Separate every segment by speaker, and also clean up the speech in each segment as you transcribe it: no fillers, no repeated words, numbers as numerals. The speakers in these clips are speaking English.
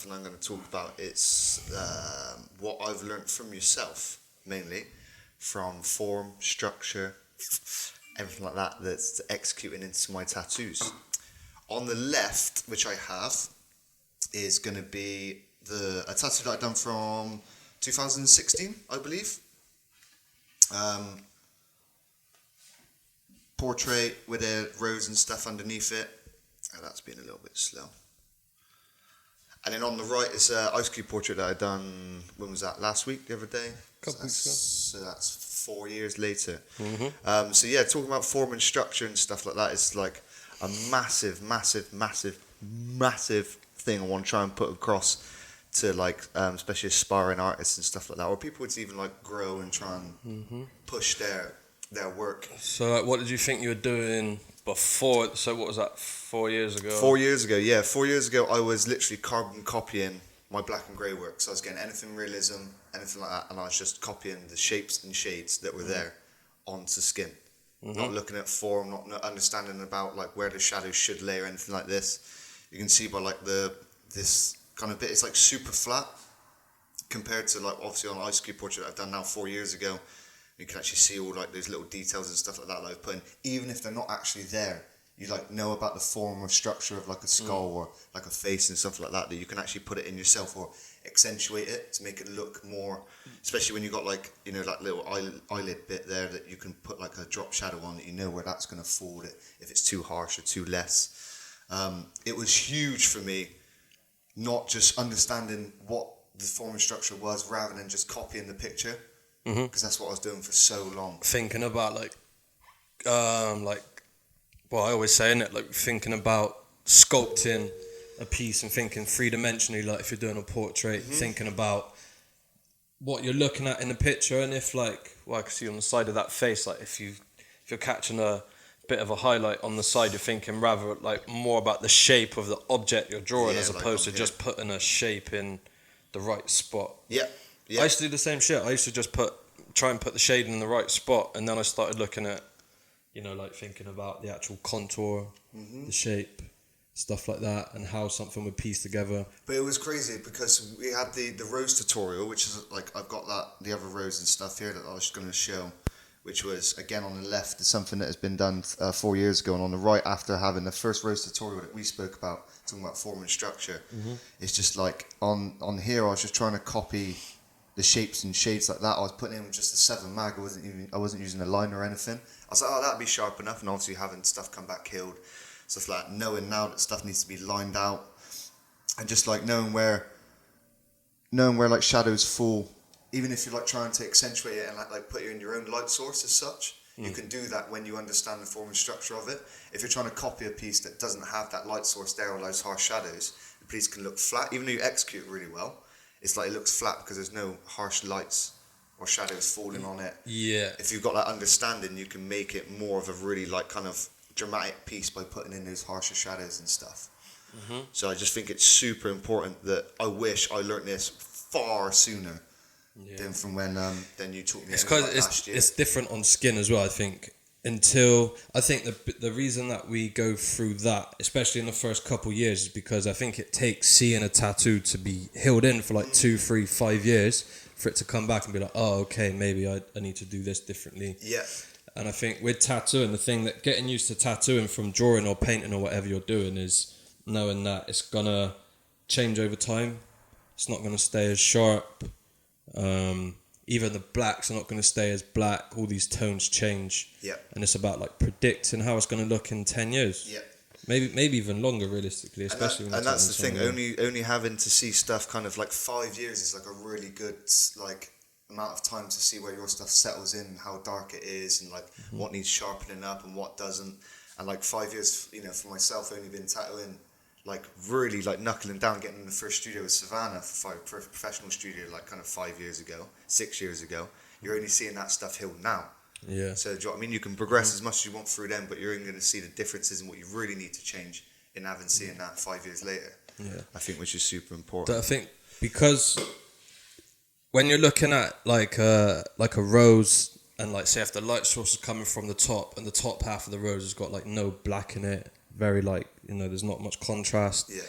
Speaker 1: something I'm going to talk about. It's what I've learned from yourself, mainly, from form, structure, everything like that, that's executing into my tattoos. On the left, which I have, is going to be a tattoo that I've done from 2016, I believe. Portrait with a rose and stuff underneath it. That's been a little bit slow. And then on the right is an ice cube portrait that I done. When was that? Last week, the other day.
Speaker 2: Couple weeks ago.
Speaker 1: So that's 4 years later.
Speaker 2: Mm-hmm.
Speaker 1: So yeah, talking about form and structure and stuff like that is like a massive thing I want to try and put across to like especially aspiring artists and stuff like that, or people to even like grow and try and push their work.
Speaker 2: So like, what did you think you were doing before? So what was that, 4 years ago?
Speaker 1: 4 years ago, yeah. 4 years ago, I was literally carbon copying my black and grey work. So I was getting anything realism, anything like that, and I was just copying the shapes and shades that were there onto skin. Not looking at form, not understanding about like where the shadows should lay or anything like this. You can see by like this kind of bit, it's like super flat compared to like obviously on Ice Cube portrait that I've done now 4 years ago. You can actually see all like those little details and stuff like that I've put in, even if they're not actually there. You like know about the form or structure of like a skull or like a face and stuff like that you can actually put it in yourself or accentuate it to make it look more, especially when you got like, you know, like little eyelid bit there that you can put like a drop shadow on that you know where that's going to fall, if it's too harsh or too less. It was huge for me, not just understanding what the form and structure was rather than just copying the picture, because that's what I was doing for so long.
Speaker 2: Thinking about well, I always say, innit, like thinking about sculpting a piece and thinking three-dimensionally, like if you're doing a portrait, thinking about what you're looking at in the picture, and if like, well, I can see on the side of that face, like if you're catching a bit of a highlight on the side, you're thinking rather like more about the shape of the object you're drawing, as opposed to just putting a shape in the right spot.
Speaker 1: Yeah.
Speaker 2: I used to do the same shit. I used to just try and put the shading in the right spot, and then I started looking at, you know, like thinking about the actual contour, the shape, stuff like that, and how something would piece together.
Speaker 1: But it was crazy because we had the rose tutorial, which is like, I've got the other rose and stuff here that I was going to show, which was, again, on the left is something that has been done 4 years ago, and on the right, after having the first rose tutorial that we spoke about, talking about form and structure, it's just like, on here, I was just trying to copy the shapes and shades like that. I was putting in just a 7 mag. I wasn't using a line or anything. I was like, oh, that'd be sharp enough. And obviously having stuff come back killed, stuff like knowing now that stuff needs to be lined out, and just like knowing where like shadows fall. Even if you're like trying to accentuate it and like put it in your own light source as such, you can do that when you understand the form and structure of it. If you're trying to copy a piece that doesn't have that light source there or those harsh shadows, the piece can look flat, even though you execute it really well. It's like it looks flat because there's no harsh lights or shadows falling on it.
Speaker 2: Yeah.
Speaker 1: If you've got that understanding, you can make it more of a really like kind of dramatic piece by putting in those harsher shadows and stuff. So I just think it's super important that I wish I learnt this far sooner than from when then you taught me.
Speaker 2: It's because it's different on skin as well, I think. Until I think the reason that we go through that, especially in the first couple years, is because I think it takes seeing a tattoo to be healed in for like 2, 3, 5 years for it to come back and be like, oh, okay, maybe I need to do this differently.
Speaker 1: Yeah.
Speaker 2: And I think with tattooing, the thing that getting used to tattooing from drawing or painting or whatever you're doing is knowing that it's gonna change over time. It's not gonna stay as sharp. Even the blacks are not going to stay as black. All these tones change.
Speaker 1: Yeah.
Speaker 2: And it's about like predicting how it's going to look in 10 years.
Speaker 1: Yeah.
Speaker 2: Maybe even longer, realistically, especially
Speaker 1: and that's the thing. Only having to see stuff kind of like 5 years is like a really good like amount of time to see where your stuff settles in, how dark it is, and like what needs sharpening up and what doesn't. And like 5 years, you know, for myself, only been tattooing, like really like knuckling down, getting in the first studio with Savannah for a professional studio, like kind of 5 years ago, 6 years ago. You're only seeing that stuff healed now.
Speaker 2: Yeah.
Speaker 1: So do you know what I mean? You can progress as much as you want through them, but you're only going to see the differences in what you really need to change in having seen that 5 years later.
Speaker 2: Yeah.
Speaker 1: I think, which is super important.
Speaker 2: I think because when you're looking at like a rose, and like say if the light source is coming from the top and the top half of the rose has got like no black in it, very like, you know, there's not much contrast.
Speaker 1: Yeah.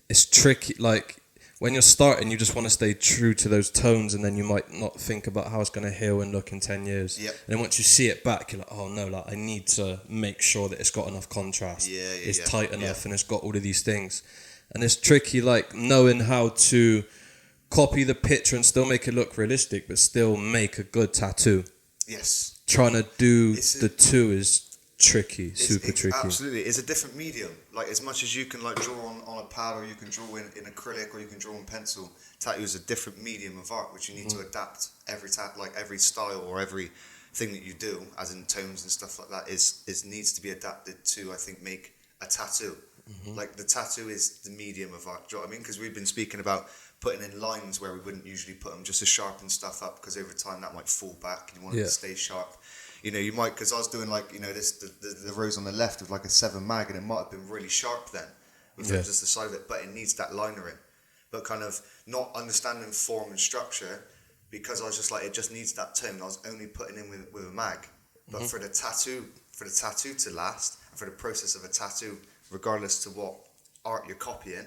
Speaker 2: It's tricky. Like when you're starting, you just want to stay true to those tones, and then you might not think about how it's going to heal and look in 10 years.
Speaker 1: Yep.
Speaker 2: And then once you see it back, you're like, oh no, like I need to make sure that it's got enough contrast. It's tight enough and it's got all of these things. And it's tricky, like knowing how to copy the picture and still make it look realistic, but still make a good tattoo.
Speaker 1: Yes.
Speaker 2: Trying to do the two is tricky, super tricky.
Speaker 1: Absolutely, it's a different medium. Like as much as you can like draw on a pad, or you can draw in acrylic, or you can draw in pencil, tattoo is a different medium of art which you need to adapt every style or every thing that you do, as in tones and stuff like that, is needs to be adapted to, I think, make a tattoo. Like the tattoo is the medium of art. Do you know what I mean? Because we've been speaking about putting in lines where we wouldn't usually put them, just to sharpen stuff up, because over time that might fall back and you want it to stay sharp. You know, you might, because I was doing like, you know, the rows on the left with like a 7 mag, and it might have been really sharp then, with just the side of it, but it needs that liner in. But kind of not understanding form and structure, because I was just like, it just needs that tone. I was only putting in with a mag. But for the tattoo to last, and for the process of a tattoo, regardless to what art you're copying,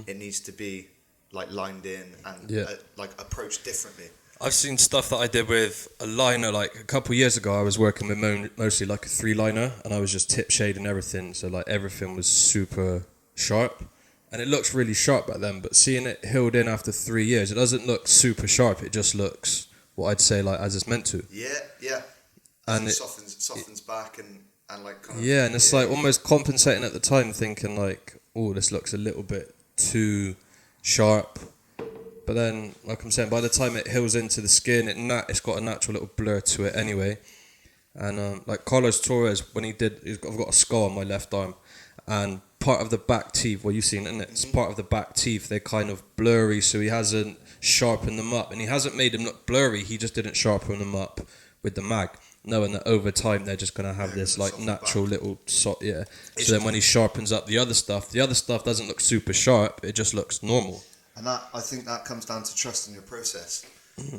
Speaker 1: it needs to be like lined in and like approached differently.
Speaker 2: I've seen stuff that I did with a liner, like a couple of years ago. I was working with mostly like a 3-liner, and I was just tip shading everything, so like everything was super sharp, and it looks really sharp back then. But seeing it healed in after 3 years, it doesn't look super sharp. It just looks what I'd say like as it's meant to.
Speaker 1: And it softens back and like kind of,
Speaker 2: and it's like almost compensating at the time, thinking like, oh, this looks a little bit too sharp. But then, like I'm saying, by the time it heals into the skin, it's got a natural little blur to it anyway. And like Carlos Torres, when I've got a scar on my left arm, and part of the back teeth, well, you've seen it, isn't it? It's part of the back teeth, they're kind of blurry, so he hasn't sharpened them up. And he hasn't made them look blurry, he just didn't sharpen them up with the mag, knowing that over time they're just going to have this like natural little So then when he sharpens up the other stuff doesn't look super sharp, it just looks normal.
Speaker 1: And that, I think that comes down to trusting your process.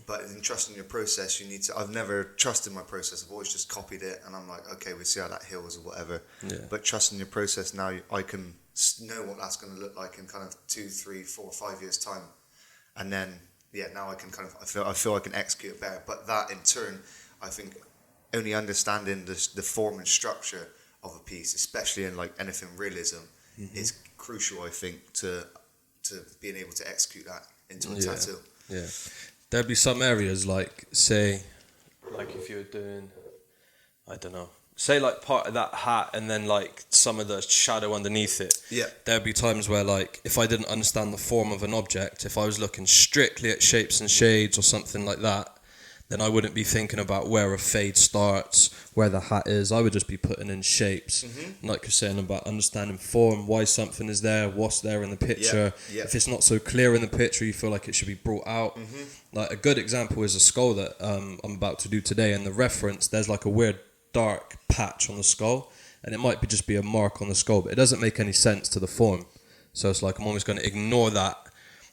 Speaker 1: But in trusting your process, you need to... I've never trusted my process. I've always just copied it, and I'm like, okay, we'll see how that heals or whatever. But trusting your process now, I can know what that's going to look like in kind of 2, 3, 4, 5 years' time. And then, now I can kind of... I feel I can execute it better. But that, in turn, I think only understanding the form and structure of a piece, especially in like anything realism, is crucial, I think, to being able to execute that into a tattoo.
Speaker 2: There'd be some areas like, say, like if you were doing, I don't know, say like part of that hat and then like some of the shadow underneath it. There'd be times where like, if I didn't understand the form of an object, if I was looking strictly at shapes and shades or something like that, then I wouldn't be thinking about where a fade starts, where the hat is. I would just be putting in shapes. Like you're saying about understanding form, why something is there, what's there in the picture. If it's not so clear in the picture, you feel like it should be brought out. Like a good example is a skull that I'm about to do today. And the reference, there's like a weird dark patch on the skull. And it might just be a mark on the skull, but it doesn't make any sense to the form. So it's like I'm always going to ignore that.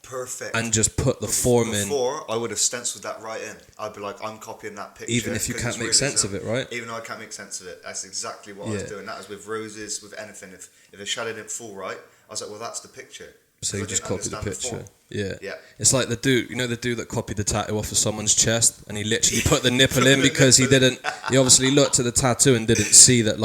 Speaker 1: Perfect.
Speaker 2: And just put the form in.
Speaker 1: Before, I would have stenciled that right in. I'd be like, I'm copying that picture.
Speaker 2: Even if you can't make sense of it, right?
Speaker 1: Even though I can't make sense of it. That's exactly what I was doing. That was with roses, with anything. If the shadow didn't fall right, I was like, well, that's the picture.
Speaker 2: So you just copy the picture. It's like the dude that copied the tattoo off of someone's chest, and he literally put the nipple in because he obviously looked at the tattoo and didn't see that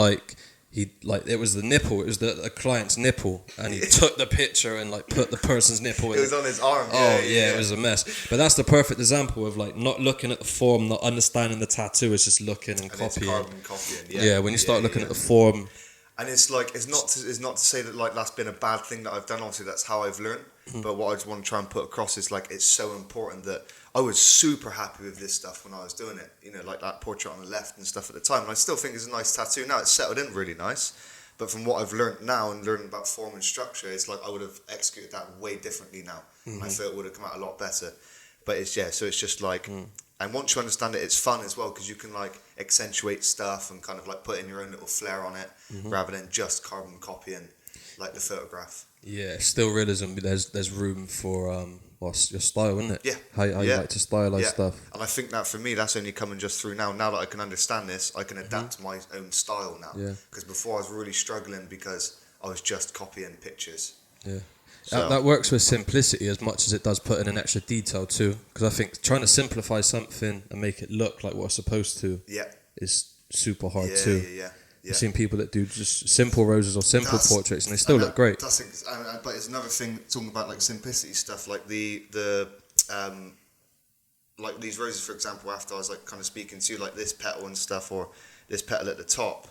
Speaker 2: it was the nipple, it was the client's nipple, and he took the picture and like put the person's nipple in.
Speaker 1: It was on his arm.
Speaker 2: It was a mess. But that's the perfect example of like not looking at the form, not understanding the tattoo, it's just looking and copying. When you start looking at the form.
Speaker 1: And it's like, it's not to say that like that's been a bad thing that I've done, obviously that's how I've learned. But what I just want to try and put across is like, it's so important that I was super happy with this stuff when I was doing it, you know, like that portrait on the left and stuff at the time. And I still think it's a nice tattoo now. It's settled in really nice. But from what I've learned now and learning about form and structure, it's like I would have executed that way differently now. I feel it would have come out a lot better. But it's, so it's just like, and once you understand it, it's fun as well, because you can like accentuate stuff and kind of like put in your own little flair on it, rather than just carbon copying like the photograph. Yeah,
Speaker 2: still realism. There's room for what's your style, isn't it?
Speaker 1: Yeah.
Speaker 2: How you like to stylize stuff.
Speaker 1: And I think that for me, that's only coming just through now. Now that I can understand this, I can adapt my own style now.
Speaker 2: Yeah.
Speaker 1: Because before I was really struggling because I was just copying pictures.
Speaker 2: Yeah.
Speaker 1: So
Speaker 2: That works with simplicity as much as it does put in an extra detail too. Because I think trying to simplify something and make it look like what it's supposed to is super hard too.
Speaker 1: Yeah.
Speaker 2: I've seen people that do just simple roses or simple portraits and they still look great.
Speaker 1: But it's another thing talking about like simplicity stuff, like the like these roses, for example. After I was like kind of speaking to you, like this petal and stuff, or this petal at the top.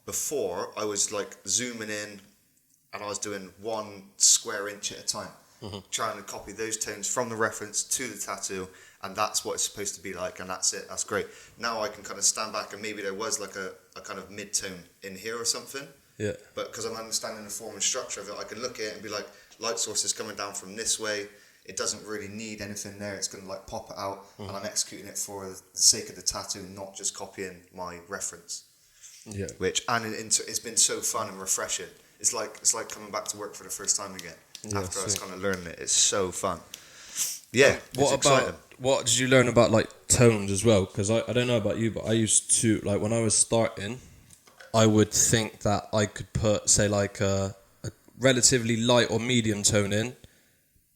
Speaker 1: Before I was like zooming in, and I was doing 1 square inch at a time, trying to copy those tones from the reference to the tattoo, and that's what it's supposed to be like, and that's it. That's great. Now I can kind of stand back, and maybe there was like a kind of mid-tone in here or something.
Speaker 2: Yeah.
Speaker 1: But because I'm understanding the form and structure of it, I can look at it and be like, light source is coming down from this way. It doesn't really need anything there. It's going to like pop it out, and I'm executing it for the sake of the tattoo, not just copying my reference.
Speaker 2: Yeah.
Speaker 1: It's been so fun and refreshing. It's like coming back to work for the first time again. After I was kind of learning it, it's so fun. Yeah.
Speaker 2: What did you learn about like tones as well? Because I don't know about you, but I used to, like, when I was starting, I would think that I could put, say, like a relatively light or medium tone in,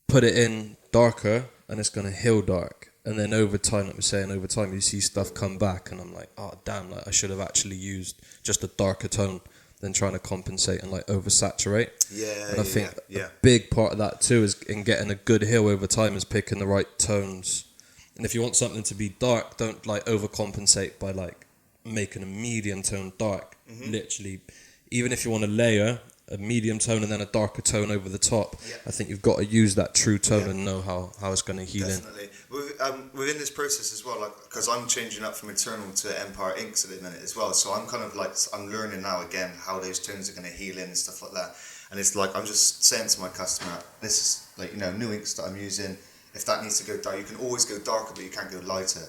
Speaker 2: put it in darker, and it's gonna heal dark. And then over time, like we're saying, over time you see stuff come back, and I'm like, oh damn, like I should have actually used just a darker tone than trying to compensate and like oversaturate.
Speaker 1: Yeah.
Speaker 2: And I think a big part of that too is in getting a good heal over time is picking the right tones. And if you want something to be dark, don't like overcompensate by like making a medium tone dark. Literally, even if you want to layer a medium tone and then a darker tone over the top, I think you've got to use that true tone and know how it's going to heal
Speaker 1: Definitely. Within this process as well, like, because I'm changing up from Eternal to Empire Inks at the minute as well, so I'm kind of like, I'm learning now again how those tones are going to heal in and stuff like that. And it's like, I'm just saying to my customer, this is like, you know, new inks that I'm using. If that needs to go dark, you can always go darker, but you can't go lighter.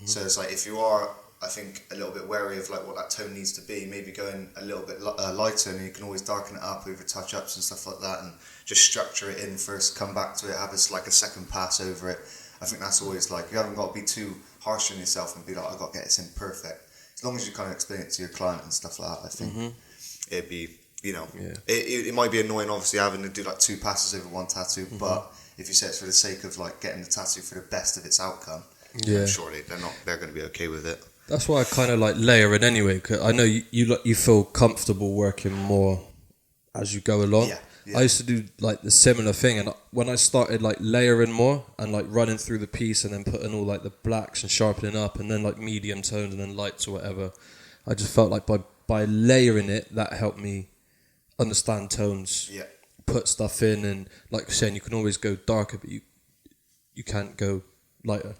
Speaker 1: So it's like, if you are, I think, a little bit wary of like what that tone needs to be, maybe going a little bit lighter, and you can always darken it up over touch-ups and stuff like that, and just structure it in first, come back to it, have this like a second pass over it. I think that's always like, you haven't got to be too harsh on yourself and be like, I've got to get this in perfect. As long as you kind of explain it to your client and stuff like that, I think it'd be, you know, it might be annoying obviously having to do like 2 passes over 1 tattoo, but if you say it's for the sake of like getting the tattoo for the best of its outcome, then surely they're going to be okay with it.
Speaker 2: That's why I kind of like layer it anyway, because I know you feel comfortable working more as you go along. I used to do like the similar thing, and when I started like layering more and like running through the piece and then putting all like the blacks and sharpening up and then like medium tones and then lights or whatever, I just felt like by layering it, that helped me understand tones, put stuff in, and like you're saying, you can always go darker, but you can't go lighter.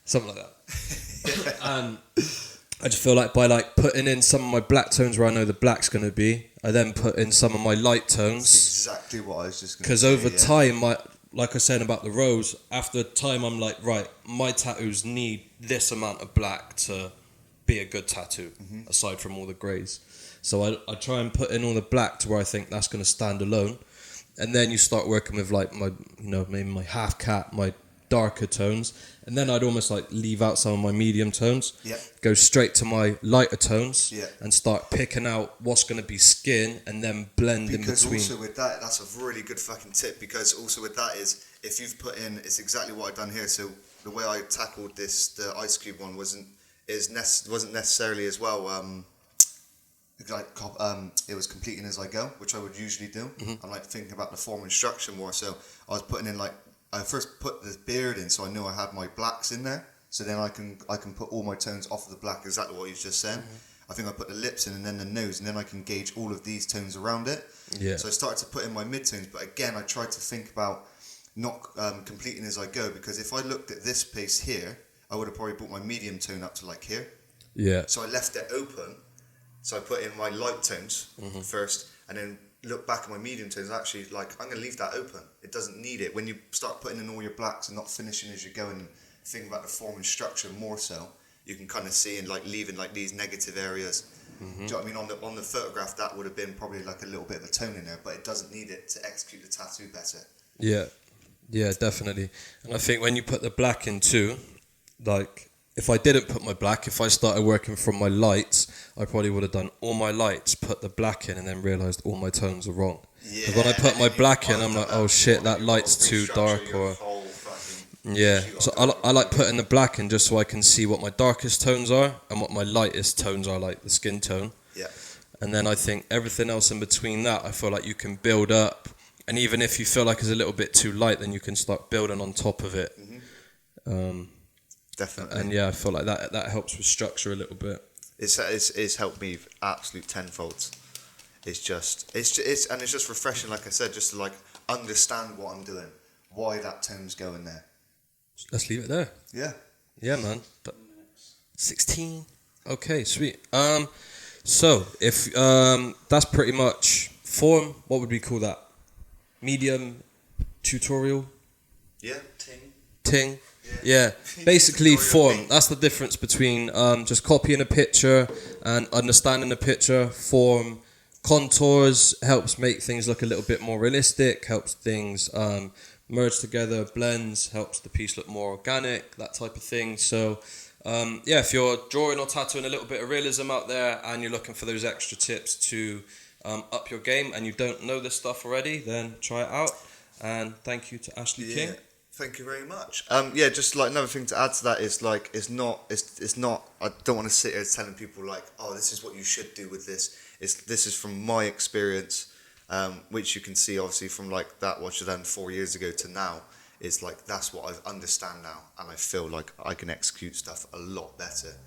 Speaker 2: Something like that. And I just feel like by like putting in some of my black tones where I know the black's going to be, I then put in some of my light tones.
Speaker 1: That's exactly what I was just going to
Speaker 2: Because
Speaker 1: say.
Speaker 2: over time, like I said about the rose, after time I'm like, right, my tattoos need this amount of black to be a good tattoo, aside from all the greys. So I try and put in all the black to where I think that's going to stand alone. And then you start working with like my, you know, maybe my half cat, my darker tones, and then I'd almost like leave out some of my medium tones, go straight to my lighter tones, and start picking out what's going to be skin, and then blend in between.
Speaker 1: Because also with that, that's a really good fucking tip, because also with that is, if you've put in, it's exactly what I've done here. So the way I tackled this, the ice cube one wasn't necessarily as well it was completing as I go, which I would usually do. I'm like thinking about the form and structure more, so I was putting in like, I first put the beard in, so I knew I had my blacks in there. So then I can put all my tones off of the black, exactly what you just said. I think I put the lips in and then the nose, and then I can gauge all of these tones around it. So I started to put in my mid-tones, but again, I tried to think about not completing as I go, because if I looked at this piece here, I would have probably brought my medium tone up to like here. So I left it open. So I put in my light tones first, and then look back at my medium tones. Actually, like, I'm going to leave that open. It doesn't need it. When you start putting in all your blacks and not finishing as you're going, and think about the form and structure more so, you can kind of see and like leaving like these negative areas. Do you know what I mean? On the photograph, that would have been probably like a little bit of a tone in there, but it doesn't need it to execute the tattoo better. Yeah,
Speaker 2: definitely. And I think when you put the black in too, like, if I didn't put my black, if I started working from my lights, I probably would have done all my lights, put the black in, and then realised all my tones are wrong.
Speaker 1: Yeah.
Speaker 2: Because when I put my black in, I'm like, oh shit, that light's too dark, or yeah. So I like putting the black in just so I can see what my darkest tones are and what my lightest tones are, like the skin tone.
Speaker 1: Yeah.
Speaker 2: And then I think everything else in between that, I feel like you can build up. And even if you feel like it's a little bit too light, then you can start building on top of it.
Speaker 1: Definitely.
Speaker 2: And yeah, I feel like that helps with structure a little bit.
Speaker 1: It's helped me absolute tenfold. It's just refreshing, like I said, just to like understand what I'm doing, why that tone's going there.
Speaker 2: Let's leave it there.
Speaker 1: Yeah.
Speaker 2: Yeah, man. But 16. Okay, sweet. So if that's pretty much form, what would we call that? Medium, tutorial,
Speaker 1: Yeah.
Speaker 2: ting. Yeah, basically form. That's the difference between just copying a picture and understanding the picture. Form, contours helps make things look a little bit more realistic, helps things merge together, blends, helps the piece look more organic, that type of thing. So yeah, if you're drawing or tattooing a little bit of realism out there and you're looking for those extra tips to up your game and you don't know this stuff already, then try it out. And thank you to Ashley King.
Speaker 1: Thank you very much. Yeah, just like another thing to add to that is like it's not. I don't want to sit here telling people like, oh, this is what you should do with this. This is from my experience, which you can see obviously from like that what you done 4 years ago to now. It's like that's what I understand now, and I feel like I can execute stuff a lot better.